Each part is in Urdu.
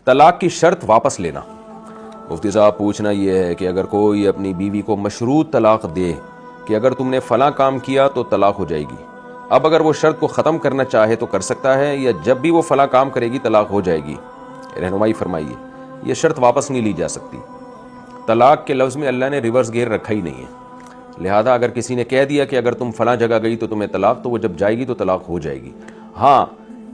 طلاق کی شرط واپس لینا. مفتی صاحب پوچھنا یہ ہے کہ اگر کوئی اپنی بیوی کو مشروط طلاق دے کہ اگر تم نے فلاں کام کیا تو طلاق ہو جائے گی، اب اگر وہ شرط کو ختم کرنا چاہے تو کر سکتا ہے، یا جب بھی وہ فلاں کام کرے گی طلاق ہو جائے گی؟ رہنمائی فرمائیے. یہ شرط واپس نہیں لی جا سکتی. طلاق کے لفظ میں اللہ نے ریورس گیئر رکھا ہی نہیں ہے. لہذا اگر کسی نے کہہ دیا کہ اگر تم فلاں جگہ گئی تو تمہیں طلاق، تو وہ جب جائے گی تو طلاق ہو جائے گی. ہاں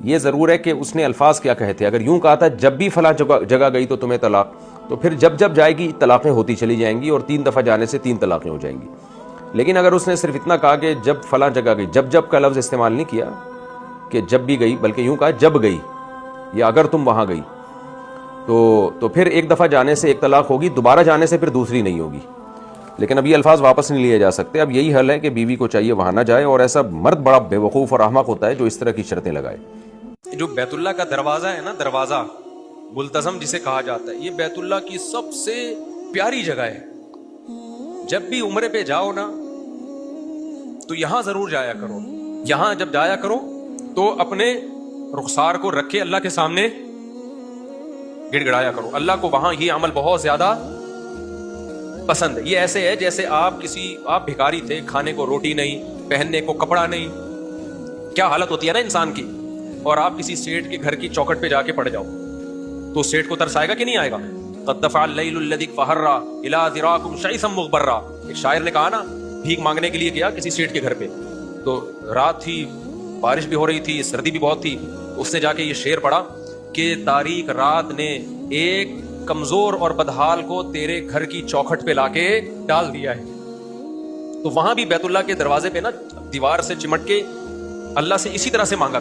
یہ ضرور ہے کہ اس نے الفاظ کیا کہے تھے. اگر یوں کہا تھا جب بھی فلاں جگہ گئی تو تمہیں طلاق، تو پھر جب جب جائے گی طلاقیں ہوتی چلی جائیں گی، اور 3 دفعہ جانے سے 3 طلاقیں ہو جائیں گی. لیکن اگر اس نے صرف اتنا کہا کہ جب فلاں جگہ گئی، جب جب کا لفظ استعمال نہیں کیا کہ جب بھی گئی، بلکہ یوں کہا جب گئی یا اگر تم وہاں گئی، تو پھر ایک دفعہ جانے سے ایک طلاق ہوگی، دوبارہ جانے سے پھر دوسری نہیں ہوگی. لیکن اب یہ الفاظ واپس نہیں لیے جا سکتے. اب یہی حل ہے کہ بیوی کو چاہیے وہاں نہ جائے، اور ایسا مرد بڑا بے وقوف اور احمق ہوتا ہے جو اس طرح کی شرطیں لگائے. جو بیت اللہ کا دروازہ ہے نا، دروازہ ملتزم جسے کہا جاتا ہے، یہ بیت اللہ کی سب سے پیاری جگہ ہے. جب بھی عمرے پہ جاؤ نا تو یہاں ضرور جایا کرو. یہاں جب جایا کرو تو اپنے رخسار کو رکھ کے اللہ کے سامنے گڑ گڑایا کرو. اللہ کو وہاں یہ عمل بہت زیادہ پسند ہے. یہ ایسے ہے جیسے آپ بھکاری تھے، کھانے کو روٹی نہیں، پہننے کو کپڑا نہیں، کیا حالت ہوتی ہے نا انسان کی، اور آپ کسی سیٹ کے گھر کی چوکھٹ پہ جا کے پڑ جاؤ تو سیٹ کو ترس آئے گا کہ نہیں آئے گا؟ قد دفع اللیل الذی فہرا الی ذراکم شیئا مغبرا. ایک شاعر نے کہا نا، بھیک مانگنے کے لیے گیا کسی سیٹ کے گھر پہ، تو رات تھی، بارش بھی ہو رہی تھی، سردی بھی بہت تھی. اس نے جا کے یہ شعر پڑھا کہ تاریک رات نے ایک کمزور اور بدحال کو تیرے گھر کی چوکھٹ پہ لا کے ڈال دیا ہے. تو وہاں بھی بیت اللہ کے دروازے پہ نا دیوار سے چمٹ کے اللہ سے اسی طرح سے مانگا کرو.